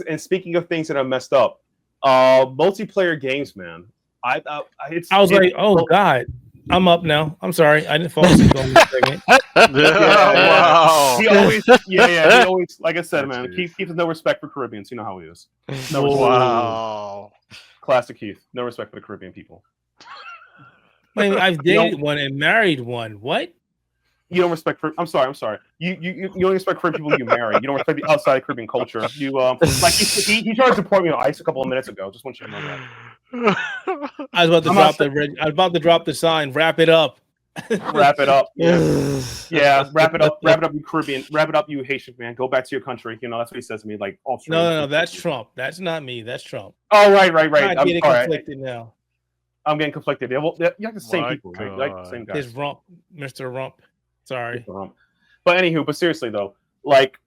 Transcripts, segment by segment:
And speaking of things that are messed up, multiplayer games, man. I was like, oh God, I'm up now. I'm sorry, I didn't fall asleep on this second. Wow. He always, like I said, Oh, man, geez. keeps no respect for Caribbeans. You know how he is. No respect. Wow. Classic Keith. No respect for the Caribbean people. I mean, I've dated one and married one. What? You don't respect. I'm sorry. You don't respect Caribbean people you marry. You don't respect the outside Caribbean culture. You like he tried to report me on ice a couple of minutes ago. Just want you to know that. I was about to drop the sign. Wrap it up. Wrap it up. Yeah. Wrap it up. Wrap it up, you Caribbean. Wrap it up, you Haitian man. Go back to your country. You know that's what he says to me. Like all no. That's Trump. That's not me. That's Trump. Oh right. I'm getting conflicted now. I'm getting conflicted. Yeah, well, you have the same people, right? Like same guys. His rump, Mr. Rump. Sorry. But anywho, but seriously though, like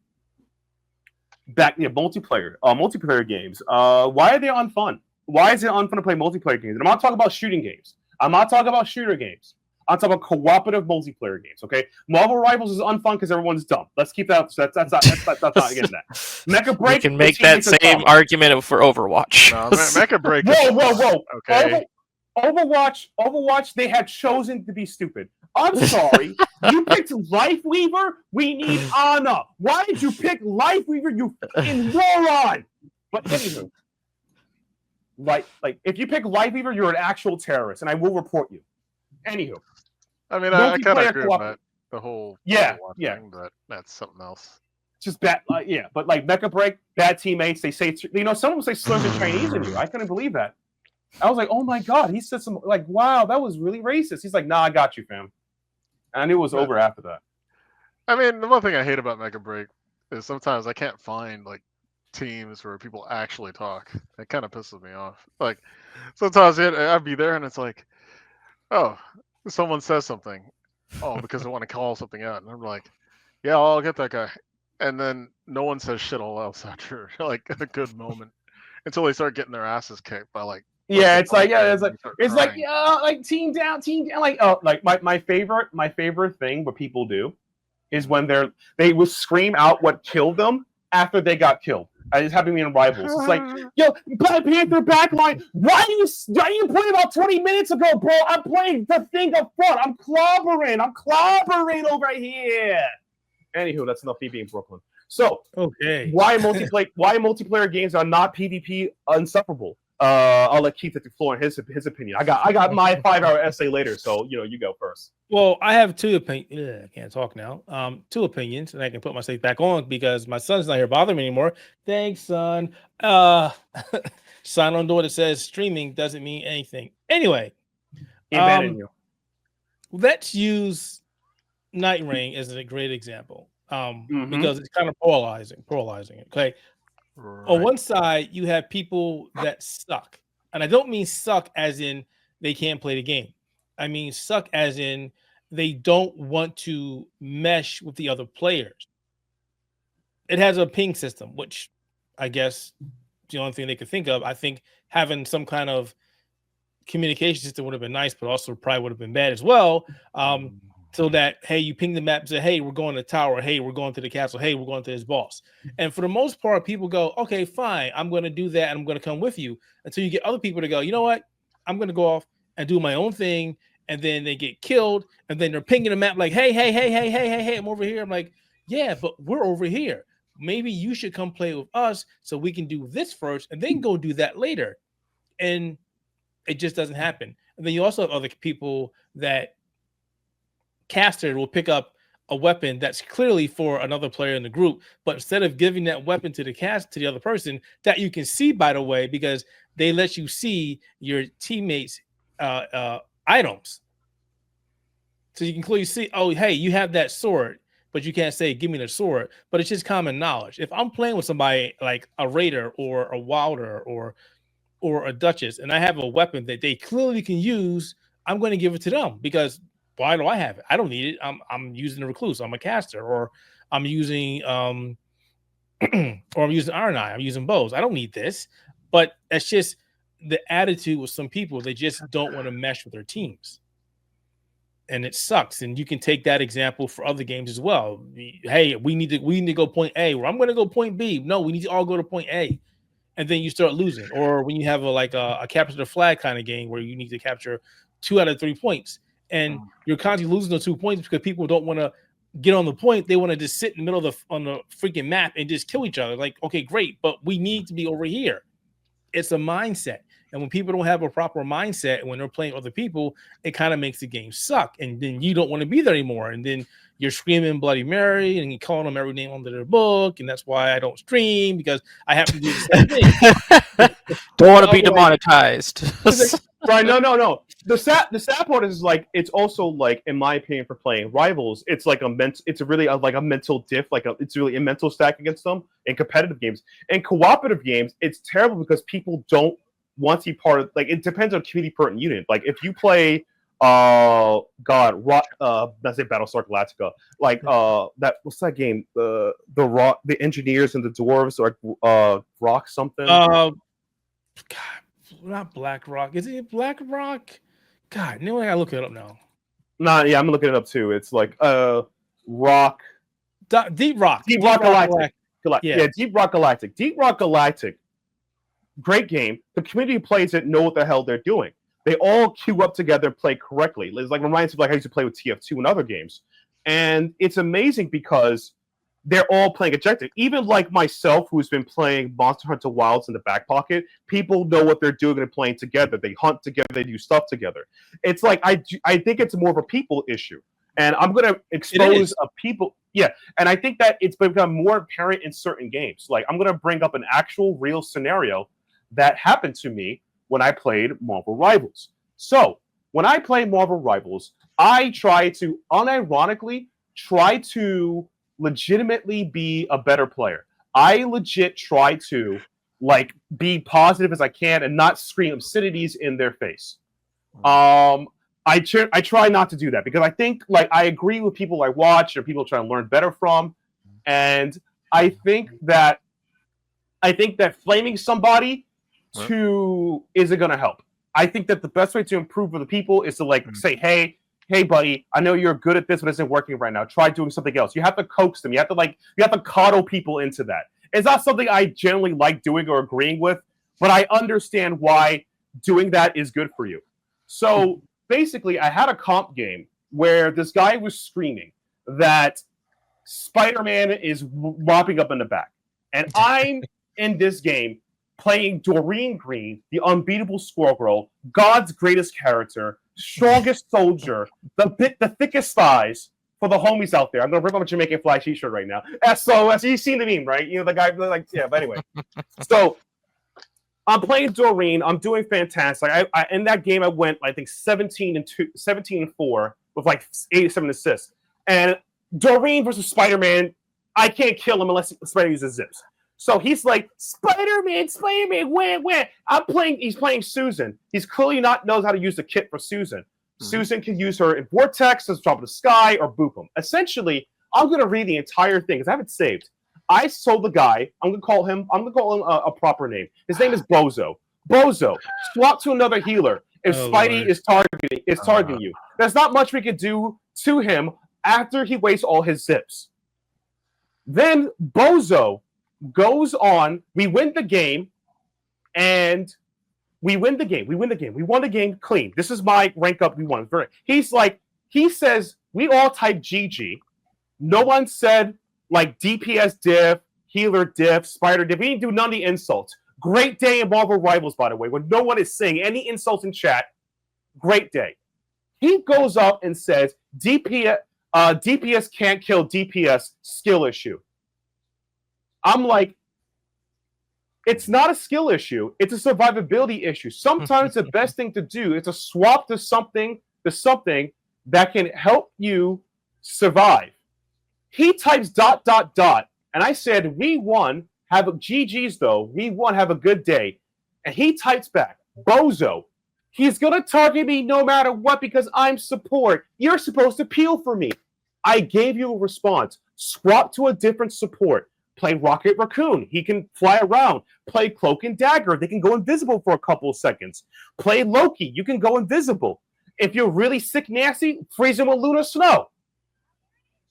multiplayer games. Why are they unfun? Why is it unfun to play multiplayer games? And I'm not talking about shooting games. I'm not talking about shooter games. I'm talking about cooperative multiplayer games. Okay, Marvel Rivals is unfun because everyone's dumb. Let's keep that. That's not against that. Mecha Break. You can make that same argument for Overwatch. No, Mecha Break. Whoa. Okay. Overwatch. They had chosen to be stupid. I'm sorry. You picked Lifeweaver. We need Ana. Why did you pick Lifeweaver? You fucking moron. But anywho, like if you pick Lifeweaver, you're an actual terrorist, and I will report you. Anywho, I mean, I kind of agree with that. The whole thing, but that's something else. Just bad, but like Mecha Break, bad teammates. They say, some of them say slurs in Chinese in you. I couldn't believe that. I was like, oh my god, he said some like, wow, that was really racist. He's like, nah, I got you, fam. And I knew it was over after that. I mean, the one thing I hate about Mecha Break is sometimes I can't find like teams where people actually talk. It kind of pisses me off. Like sometimes I'd be there and it's like, oh, someone says something. Oh, because they want to call something out. And I'm like, yeah, I'll get that guy. And then no one says shit all else after like a good moment until they start getting their asses kicked by like. It's like team down. Like my favorite thing what people do is when they will scream out what killed them after they got killed. It's happening in Rivals. It's like, yo, Black Panther backline. Why are you playing about 20 minutes ago, bro? I'm playing the thing up front. I'm clobbering over here. Anywho, that's enough me being Brooklyn. So, okay, why multiplayer games are not PvP insufferable? I'll let Keith take the floor in his opinion. I got my 5-hour essay later, so you go first. Well, I have two opinions. I can't talk now. 2 opinions, and I can put my safe back on because my son's not here bothering me anymore. Thanks, son. Sign on door that says streaming doesn't mean anything. Anyway, let's use Nightreign as a great example. Because it's kind of polarizing. Okay. Right. On one side, you have people that suck. And I don't mean suck as in they can't play the game. I mean suck as in they don't want to mesh with the other players. It has a ping system, which I guess the only thing they could think of. I think having some kind of communication system would have been nice, but also probably would have been bad as well. So that, hey, you ping the map and say, hey, we're going to the tower. Hey, we're going to the castle. Hey, we're going to this boss. And for the most part, people go, okay, fine. I'm going to do that. And I'm going to come with you until you get other people to go, you know what? I'm going to go off and do my own thing. And then they get killed. And then they're pinging the map like, hey, I'm over here. I'm like, yeah, but we're over here. Maybe you should come play with us so we can do this first and then go do that later. And it just doesn't happen. And then you also have other people that caster will pick up a weapon that's clearly for another player in the group, but instead of giving that weapon to the other person that you can see, by the way, because they let you see your teammates' items, so you can clearly see, oh, hey, you have that sword, but you can't say, give me the sword. But it's just common knowledge. If I'm playing with somebody like a Raider or a Wilder or a Duchess, and I have a weapon that they clearly can use, I'm going to give it to them because why do I have it? I don't need it. I'm using a recluse. I'm a caster, or I'm using Iron Eye. I'm using bows. I don't need this. But that's just the attitude with some people. They just don't want to mesh with their teams. and it sucks. And you can take that example for other games as well. Hey, we need to go point A, or I'm going to go point B. No, we need to all go to point A, and then you start losing. Or when you have a capture the flag kind of game where you need to capture 2 out of 3 points, and you're constantly losing those 2 points because people don't want to get on the point. They want to just sit in the middle of on the freaking map and just kill each other. Like, okay, great, but we need to be over here. It's a mindset. And when people don't have a proper mindset, and when they're playing other people, it kind of makes the game suck. And then you don't want to be there anymore. And then you're screaming Bloody Mary and you're calling them every name under their book. And that's why I don't stream, because I have to do the same thing. Don't want to be demonetized. Right? No. The sad part is like, it's also like, in my opinion, for playing rivals, it's like it's really like a mental diff. It's really a mental stack against them in competitive games. In cooperative games, it's terrible because people don't want to be part of, like, it depends on community per unit. Like if you play let's say Battlestar Galactica, like what's that game? The engineers and the dwarves, or rock something. God, not Black Rock. Is it Black Rock? God, no, I gotta look it up now. Nah, yeah, I'm looking it up too. It's like Rock. Deep Rock Galactic. Yeah, Deep Rock Galactic. Deep Rock Galactic. Great game. The community who plays it know what the hell they're doing. They all queue up together and play correctly. It's like reminds me of like I used to play with TF2 and other games. And it's amazing because they're all playing objective. Even like myself, who's been playing Monster Hunter Wilds in the back pocket, people know what they're doing and playing together. They hunt together, they do stuff together. It's like I think it's more of a people issue. And I'm going to expose a people. Yeah, and I think that it's become more apparent in certain games. Like I'm going to bring up an actual real scenario that happened to me when I played Marvel Rivals. So when I play Marvel Rivals, I try to unironically legitimately be a better player. I legit try to like be positive as I can and not scream obscenities in their face. I try not to do that because I think like I agree with people I watch or people trying to learn better from, and I think that flaming somebody isn't going to help. I think that the best way to improve for the people is to like say, hey buddy, I know you're good at this, but it isn't working right now. Try doing something else. You have to coax them. You have to coddle people into that. It's not something I generally like doing or agreeing with, but I understand why doing that is good for you. So basically, I had a comp game where this guy was screaming that Spider-Man is mopping up in the back. And I'm in this game playing Doreen Green, the unbeatable Squirrel Girl, God's greatest character, strongest soldier, the thickest thighs for the homies out there. I'm going to rip up a Jamaican Fly t-shirt right now. SOS, you've seen the meme, right? You know, the guy, like, yeah, but anyway. So I'm playing Doreen. I'm doing fantastic. I in that game, I went, I think, 17-4 with like 87 assists. And Doreen versus Spider-Man, I can't kill him unless Spider uses zips. So he's like, Spider-Man, win. He's playing Susan. He's clearly knows how to use the kit for Susan. Mm-hmm. Susan can use her in Vortex, to drop in the sky, or boop him. Essentially, I'm going to read the entire thing because I have it saved. I told the guy, I'm going to call him a proper name. His name is Bozo. Bozo, swap to another healer if Spidey is targeting you. There's not much we can do to him after he wastes all his zips. Then Bozo goes on, we win the game, and we won the game clean. This is my rank up, we won. He says, we all type GG. No one said, like, DPS diff, healer diff, spider diff. We didn't do none of the insults. Great day in Marvel Rivals, by the way, when no one is saying any insults in chat. Great day. He goes up and says, DPS can't kill DPS, skill issue. I'm like, it's not a skill issue. It's a survivability issue. Sometimes the best thing to do is to swap to something that can help you survive. He types ... and I said, we won, have a GG's though. We won, have a good day. And he types back, Bozo, he's going to target me no matter what because I'm support. You're supposed to peel for me. I gave you a response. Swap to a different support. Play Rocket Raccoon. He can fly around. Play Cloak and Dagger. They can go invisible for a couple of seconds. Play Loki. You can go invisible. If you're really sick, nasty, freeze him with lunar snow.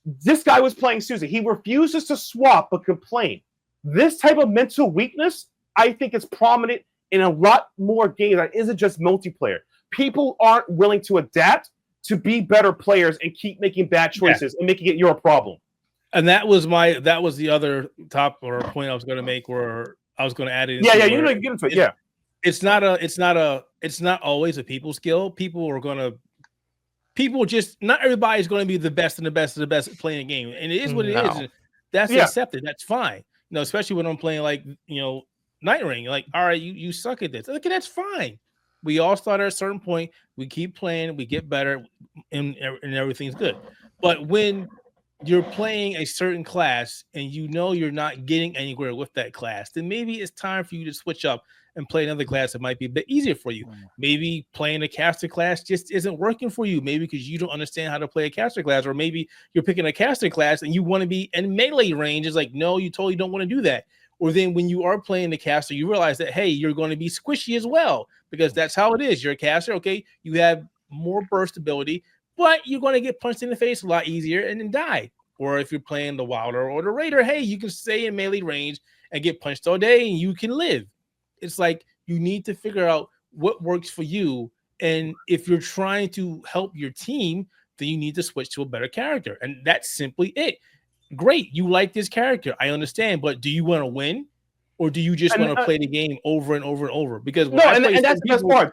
This guy was playing Susie. He refuses to swap but complain. This type of mental weakness, I think, is prominent in a lot more games that isn't just multiplayer. People aren't willing to adapt to be better players and keep making bad choices and making it your problem. And that was the other top or point I was going to make, where I was going to add it. Yeah, you know, get into it. Yeah, it's not always a people skill. Not everybody's going to be the best and the best of the best at playing a game, and it is what it is. And that's accepted. That's fine. You know, especially when I'm playing like, you know, Nightreign. Like, all right, you suck at this. Okay, that's fine. We all start at a certain point. We keep playing. We get better, and everything's good. But when you're playing a certain class and you know you're not getting anywhere with that class, then maybe it's time for you to switch up and play another class that might be a bit easier for you. Maybe playing a caster class just isn't working for you. Maybe because you don't understand how to play a caster class, or maybe you're picking a caster class and you want to be in melee range. It's like, no, you totally don't want to do that. Or then when you are playing the caster, you realize that, hey, you're going to be squishy as well, because that's how it is. You're a caster. Okay, you have more burst ability, but you're going to get punched in the face a lot easier and then die. Or if you're playing the Wilder or the Raider, hey, you can stay in melee range and get punched all day and you can live. It's like you need to figure out what works for you. And if you're trying to help your team, then you need to switch to a better character. And that's simply it. Great, you like this character, I understand, but do you want to win, or do you just want to play the game over and over and over? Because and that's the best part.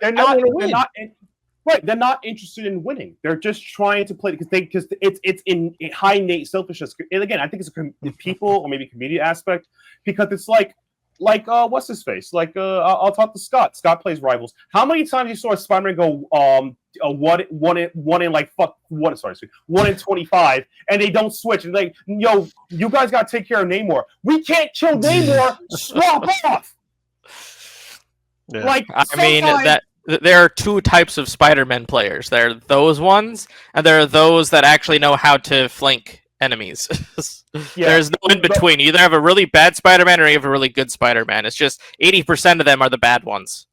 They're not interested in winning. They're just trying to play because it's in high innate selfishness. And again, I think it's a people or maybe community aspect, because it's like what's his face? I'll talk to Scott. Scott plays Rivals. How many times you saw Spider-Man go 1 in 25, and they don't switch? And like, yo, you guys got to take care of Namor. We can't kill Namor. Swap off. Yeah. Like, I mean that. There are two types of Spider-Man players. There are those ones, and there are those that actually know how to flank enemies. There's no in between. You either have a really bad Spider-Man or you have a really good Spider-Man. It's just 80% of them are the bad ones.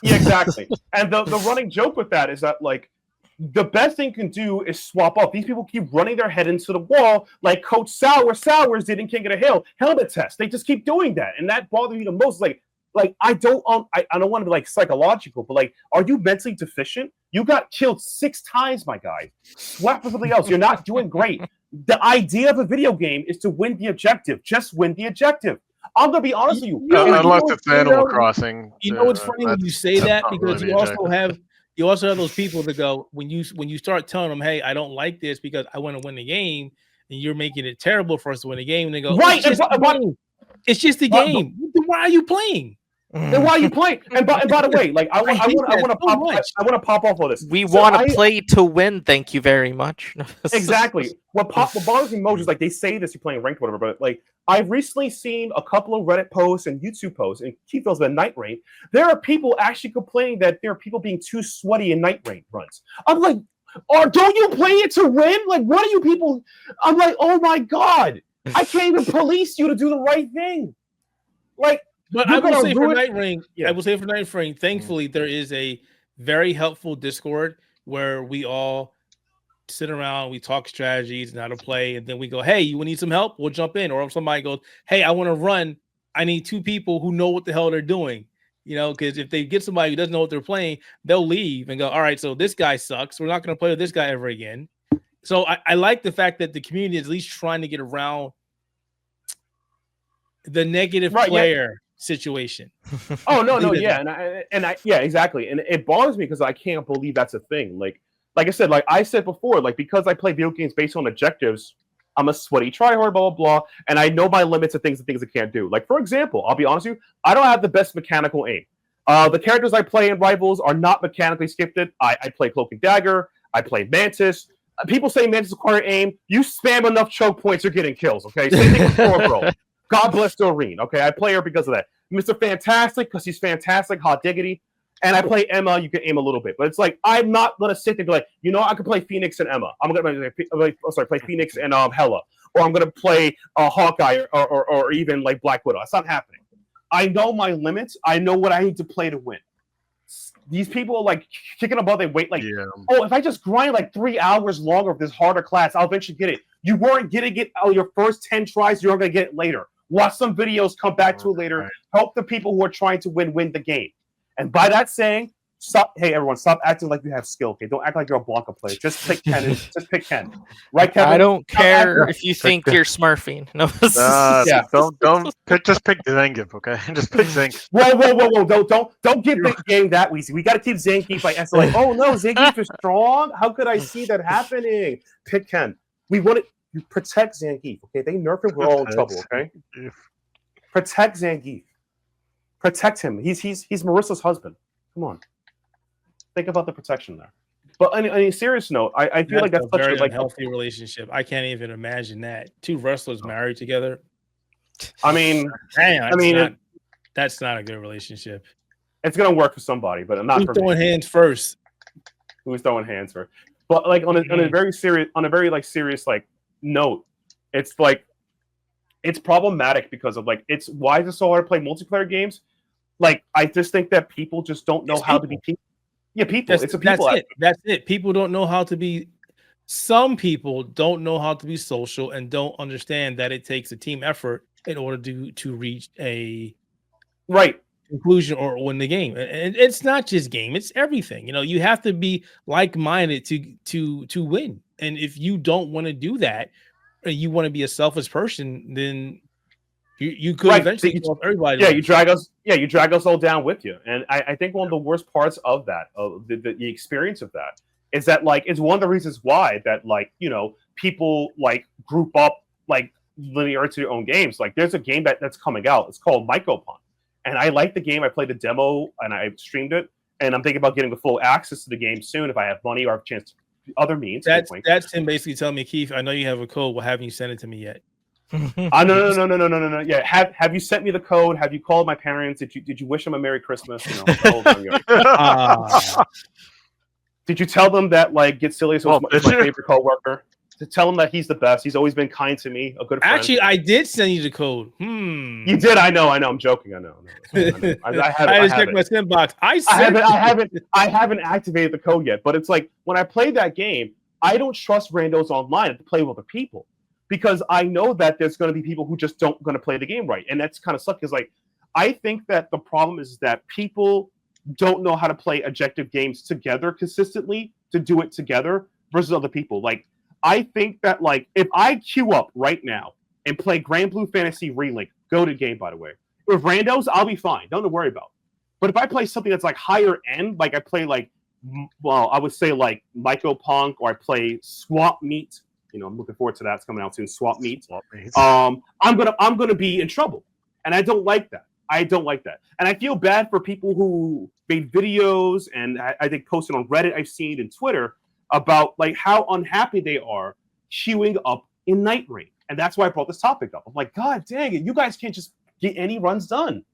Yeah, exactly. And the running joke with that is that, like, the best thing you can do is swap up. These people keep running their head into the wall like Coach Sowers did in King of the Hill helmet test. They just keep doing that, and that bothers me the most. Like I don't want to be like psychological, but like, are you mentally deficient? You got killed 6 times, my guy. Swap for something else. You're not doing great. The idea of a video game is to win the objective. Just win the objective. I'm gonna be honest with you. Unless it's Animal Crossing. You know what's funny when you say that, because really you also have those people that go, when you start telling them, hey, I don't like this because I want to win the game, and you're making it terrible for us to win the game, and they go, right, it's just a game. Why are you playing? Then why are you playing? And by the way, like I want to pop off all this. We want to play to win. Thank you very much. Exactly. What bothers me most is, like, they say this, you're playing ranked, whatever, but like, I've recently seen a couple of Reddit posts and YouTube posts, and Keith knows about Nightreign. There are people actually complaining that there are people being too sweaty in Nightreign runs. I'm like, don't you play it to win? Like, what are you people? I'm like, oh my god, I can't even police you to do the right thing. Like. But I will say for Nightreign, thankfully, there is a very helpful Discord where we all sit around, we talk strategies and how to play, and then we go, hey, you need some help? We'll jump in. Or if somebody goes, hey, I want to run, I need 2 people who know what the hell they're doing. You know, because if they get somebody who doesn't know what they're playing, they'll leave and go, all right, so this guy sucks. We're not going to play with this guy ever again. So I like the fact that the community is at least trying to get around the negative player situation. Oh no, yeah, and I exactly, and it bothers me because I can't believe that's a thing. Like I said, like I said before, like, because I play video games based on objectives, I'm a sweaty tryhard, blah blah blah, and I know my limits of things I can't do. Like, for example, I'll be honest with you, I don't have the best mechanical aim. The characters I play in Rivals are not mechanically scripted. I play Cloak and Dagger. I play Mantis. People say Mantis require aim. You spam enough choke points, you're getting kills. Okay, same thing with Thor. God bless Doreen. Okay, I play her because of that. Mr. Fantastic, because he's fantastic, hot diggity. And I play Emma, you can aim a little bit. But it's like, I'm not going to sit there and be like, I can play Phoenix and Emma. I'm going to play Phoenix and Hela. Or I'm going to play Hawkeye or even like Black Widow. That's not happening. I know my limits. I know what I need to play to win. these people are like kicking about they wait like, oh, if I just grind like 3 hours longer of this harder class, I'll eventually get it. You weren't getting it on your first 10 tries. You're going to get it later. Watch some videos, come back to it later. Help the people who are trying to win the game. And by that saying, stop. Hey, everyone, stop acting like you have skill. Okay, don't act like you're a Blanca player. Just pick Ken. Just pick Ken. Right, Kevin? I don't care if you think you're smurfing. No, don't just pick Zangief, okay? Just pick Zangief. Whoa! Don't give the game that easy. We got to keep Zangief like, oh no, Zangief is strong. How could I see that happening? Pick Ken. We want to protect Zangief. Okay, they nerf him. We're all in trouble. Okay, protect Zangief. Protect him. He's Marissa's husband. Come on. Think about the protection there. But on a serious note, I feel like that's a very unhealthy relationship. I can't even imagine that. Two wrestlers married together. I mean, that's not a good relationship. It's gonna work for somebody, but not Who's for throwing me. hands first? Who's throwing hands first? But like on a very serious like note, it's like it's problematic because of like it's why is it so hard to play multiplayer games? Like I just think that people just don't know how to be people. Yeah, people. It's a people. That's it. People don't know how to be. Some people don't know how to be social and don't understand that it takes a team effort in order to reach a conclusion or win the game. And it's not just game; it's everything. You know, you have to be like-minded to win. And if you don't want to do that, and you want to be a selfish person, then you could eventually everybody. Yeah, you drag us all down with you. And I think one of the worst parts of that, of the experience of that, is that like it's one of the reasons why that like people like group up like linear to their own games. Like there's a game that's coming out. It's called Mycopon, and I like the game. I played the demo and I streamed it, and I'm thinking about getting the full access to the game soon if I have money or have a chance to other means. That's him basically telling me, Keith, I know you have a code. Well, haven't you sent it to me yet? No. Yeah, have you sent me the code? Have you called my parents? Did you wish them a Merry Christmas? Did you tell them that like Getsilius was my favorite coworker? To tell him that he's the best. He's always been kind to me, a good friend. Actually, I did send you the code. You did? I know. I'm joking. I know. I just checked my send box. I haven't activated the code yet. But it's like when I play that game, I don't trust randos online to play with other people because I know that there's going to be people who just don't going to play the game right, and that's kind of suck. Because like I think that the problem is that people don't know how to play objective games together consistently to do it together versus other people. Like. I think that, like, if I queue up right now and play Grand Blue Fantasy Relink, goated game, by the way, with randos, I'll be fine. Don't worry about. But if I play something that's, like, higher end, like I play, like, well, I would say, like, Mycopunk, or I play Swap Meet. I'm looking forward to that. It's coming out soon. Swap Meet. I'm gonna be in trouble. And I don't like that. And I feel bad for people who made videos and I think posted on Reddit, I've seen, and Twitter, about like how unhappy they are queuing up in Nightreign. And that's why I brought this topic up. I'm like, God dang it, you guys can't just get any runs done.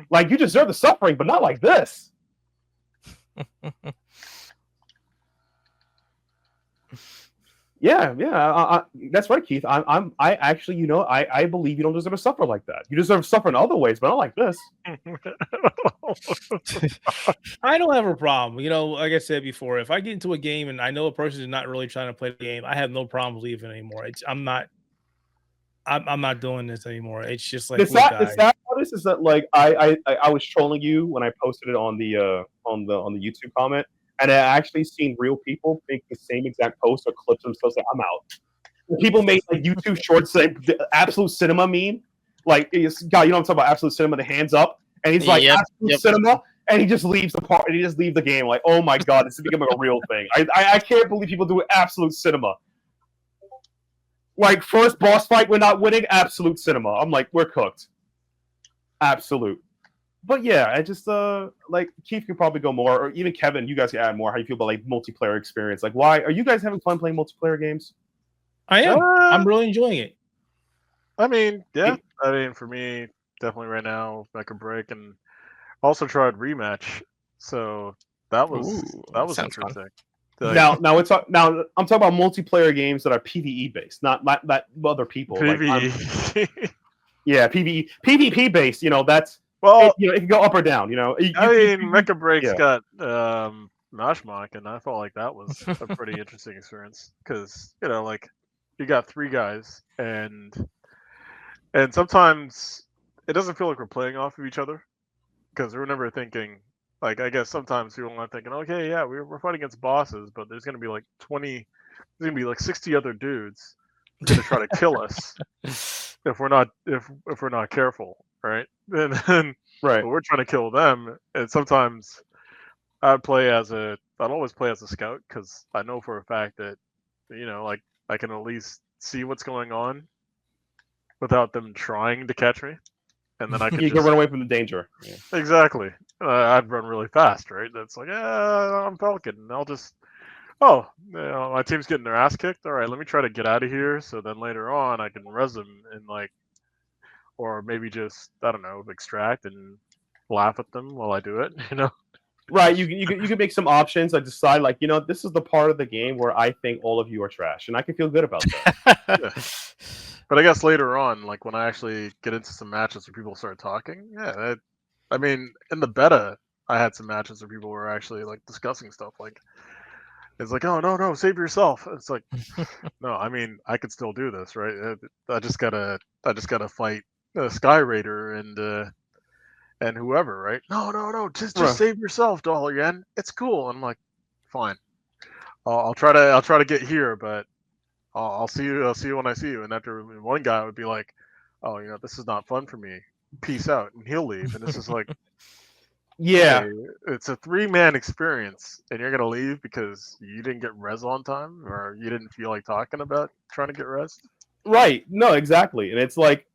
Like, you deserve the suffering, but not like this. Yeah, that's right, Keith. I actually, I believe you don't deserve to suffer like that. You deserve to suffer in other ways, but not like this. I don't have a problem. Like I said before, if I get into a game and I know a person is not really trying to play the game, I have no problem leaving anymore. I'm not doing this anymore. It's just like the sad part is that like I was trolling you when I posted it on the YouTube comment. And I actually seen real people make the same exact post or clips themselves like, I'm out. People make like YouTube shorts, like the Absolute Cinema meme. Like, God, you know what I'm talking about? Absolute Cinema, the hands up. And he's like, Absolute Cinema. And he just leaves the part, and he just leaves the game. Like, oh my God, this is becoming a real thing. I can't believe people do Absolute Cinema. Like, first boss fight, we're not winning, Absolute Cinema. I'm like, we're cooked. Absolute. But yeah, I just like Keith could probably go more, or even Kevin, you guys can add more. How you feel about like multiplayer experience? Like, why are you guys having fun playing multiplayer games? I am. I'm really enjoying it. I mean, yeah. I mean, for me, definitely right now, Mecha Break, and also tried Rematch. So that was interesting. Like, now I'm talking about multiplayer games that are PvE based, not other people. PvE. Yeah, PvP based. Well, it can go up or down. Mecha Break's yeah. got Mashmok, and I felt like that was a pretty interesting experience because like you got 3 guys, and sometimes it doesn't feel like we're playing off of each other because we're never thinking. Like, I guess sometimes people are thinking, okay, yeah, we're fighting against bosses, but there's gonna be like 60 other dudes gonna try to kill us if we're not careful, right? And then Right. but we're trying to kill them, and sometimes I'd always play as a scout because I know for a fact that like I can at least see what's going on without them trying to catch me, and then I can You can run away from the danger. Yeah. exactly. I'd run really fast, right? That's like, I'm Falcon, and I'll just my team's getting their ass kicked. All right, let me try to get out of here, so then later on I can res them and or maybe just I don't know, extract and laugh at them while I do it. Right. You can make some options. I decide this is the part of the game where I think all of you are trash, and I can feel good about that. Yeah. But I guess later on, like when I actually get into some matches where people start talking, I mean, in the beta, I had some matches where people were actually like discussing stuff. Like, it's like, oh no, save yourself. It's like, no, I mean, I could still do this, right? I just gotta fight Sky Raider and whoever, right? No, just save yourself, Dollar It's cool. And I'm like, fine. I'll try to get here, but I'll see you when I see you. And after one guy would be like, oh, this is not fun for me. Peace out, and he'll leave. And it's just like, yeah, hey, it's a 3-man experience, and you're gonna leave because you didn't get res on time, or you didn't feel like talking about trying to get res. Right. No, exactly. And it's like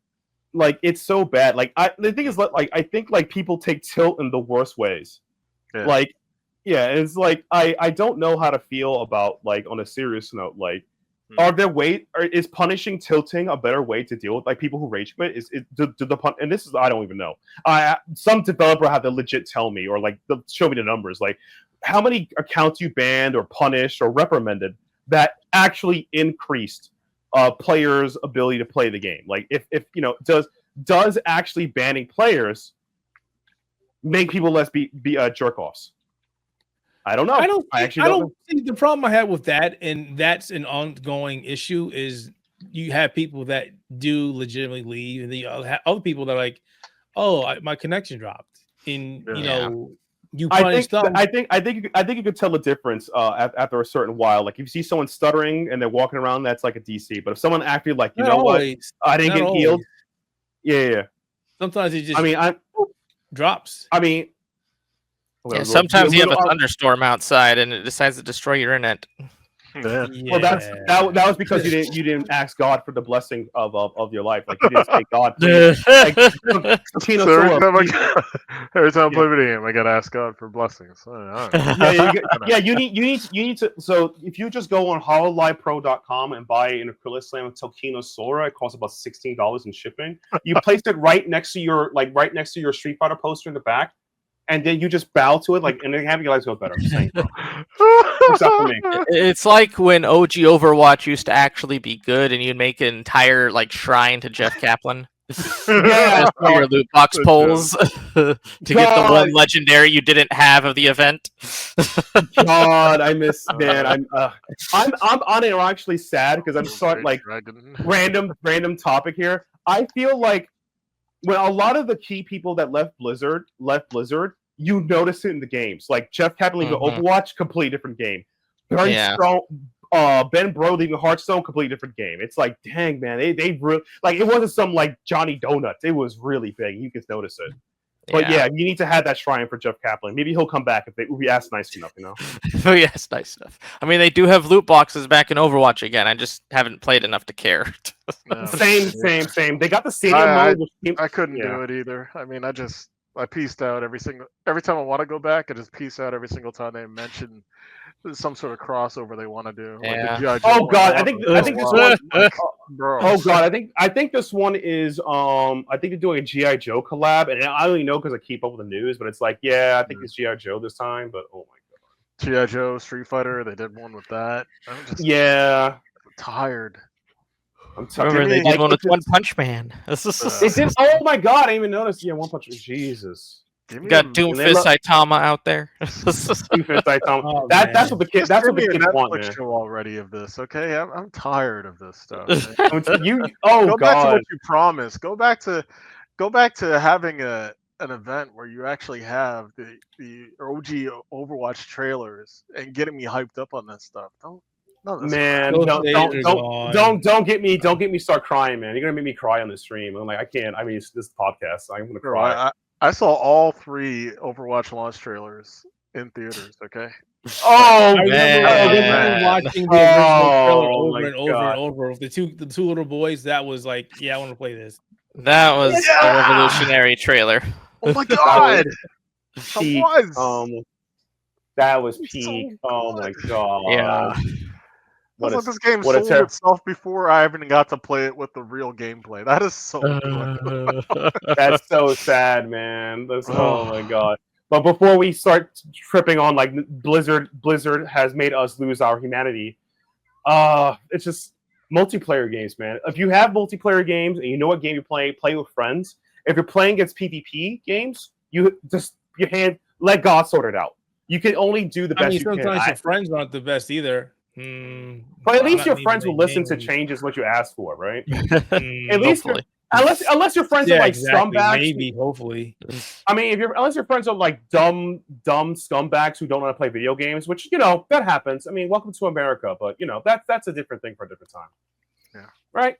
it's so bad. Like the thing is, like I think like people take tilt in the worst ways. Yeah. Like, yeah, and it's like I don't know how to feel about like on a serious note, like. Is punishing tilting a better way to deal with like people who rage quit? And this is I don't even know. Some developer have to legit tell me or like show me the numbers, like how many accounts you banned or punished or reprimanded that actually increased players' ability to play the game. Like if does actually banning players make people less be jerk offs? I don't know. I don't think the problem I have with that, and that's an ongoing issue, is you have people that do legitimately leave, and then you have other people that are like, oh, my connection dropped. And you punish them. I think you could tell the difference after a certain while. Like if you see someone stuttering and they're walking around, that's like a DC. But if someone actually like, what, I didn't get healed. Yeah. Sometimes it just drops. I mean. Yeah, sometimes you have a thunderstorm outside and it decides to destroy your internet. Yeah. Well, that was because you didn't ask God for the blessing of your life. Like you didn't say God. Every time I play video game, I gotta ask God for blessings. You need to. So if you just go on HoloLivePro.com and buy an acrylic slam of Tolkien Sora, it costs about $16 in shipping. You place it right next to your Street Fighter poster in the back. And then you just bow to it, and then have your lives go better. I'm saying, except for me. It's like when OG Overwatch used to actually be good, and you'd make an entire shrine to Jeff Kaplan. Yeah, for your loot box polls to get the one legendary you didn't have of the event. God, I miss man. I'm actually sad because I'm starting random topic here. I feel like. When a lot of the key people that left Blizzard, you notice it in the games. Like Jeff Kaplan leaving Overwatch, completely different game. Ben Bro leaving Hearthstone, completely different game. It's like, dang man, they really it wasn't some Johnny Donuts. It was really big. You can notice it. But yeah, you need to have that shrine for Jeff Kaplan. Maybe he'll come back if we ask nice enough, Oh yes, nice enough. I mean, they do have loot boxes back in Overwatch again. I just haven't played enough to care. Same. They got the stadium mode. I couldn't do it either. I mean, I pieced out every time I want to go back. I just piece out every single time they mention some sort of crossover they want to do. Yeah. Oh God, I think this one. Oh God, I think this one is I think they're doing a GI Joe collab, and I only know because I keep up with the news. But it's I think it's GI Joe this time. But oh my GI God, Joe, Street Fighter, they did one with that. I'm just tired. I'm Remember they did one with One Punch Man. It did. Oh my god, I didn't even notice. Yeah, One Punch Man. Jesus. Give me Got Doomfist Saitama out there. Doomfist Saitama. Oh, That's what the kid. That's what the Give me a kids want, Netflix man. show already of this, okay? I'm tired of this stuff. You. Oh Go back to god. what you promised. Go back to having an event where you actually have the OG Overwatch trailers and getting me hyped up on that stuff. Man, Those don't days are gone. get me start crying, man. You're gonna make me cry on the stream. I'm like, I can't. I mean, it's this podcast. I'm gonna cry. I saw all 3 Overwatch launch trailers in theaters. Okay. Oh I remember watching the original trailer over and over and over with the two little boys. That was like, yeah, I want to play this. That was a revolutionary trailer. Oh my god! Peak. That was peak. Oh my god. Yeah. This game sold itself before I even got to play it with the real gameplay. That is so good. That's so sad, man. Oh my god. But before we start tripping on like Blizzard has made us lose our humanity. It's just multiplayer games, man. If you have multiplayer games and you know what game you're playing, play with friends. If you're playing against PvP games, let God sort it out. You can only do the best you can. Sometimes your friends aren't the best either. But at least your friends will listen to changes what you ask for, right? At least, unless your friends are like scumbags. Maybe, hopefully. I mean, unless your friends are like dumb scumbags who don't want to play video games, which that happens. I mean, welcome to America, but that's a different thing for a different time. Yeah. Right.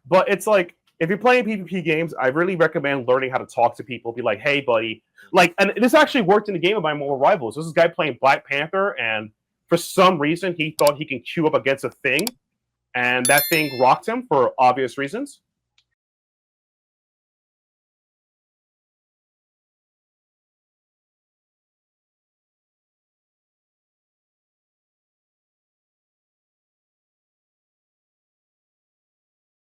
But it's like if you're playing PvP games, I really recommend learning how to talk to people. Be like, hey, buddy, and this actually worked in the game of my Mortal Rivals. This is a guy playing Black Panther and. For some reason, he thought he can queue up against a thing, and that thing rocked him for obvious reasons.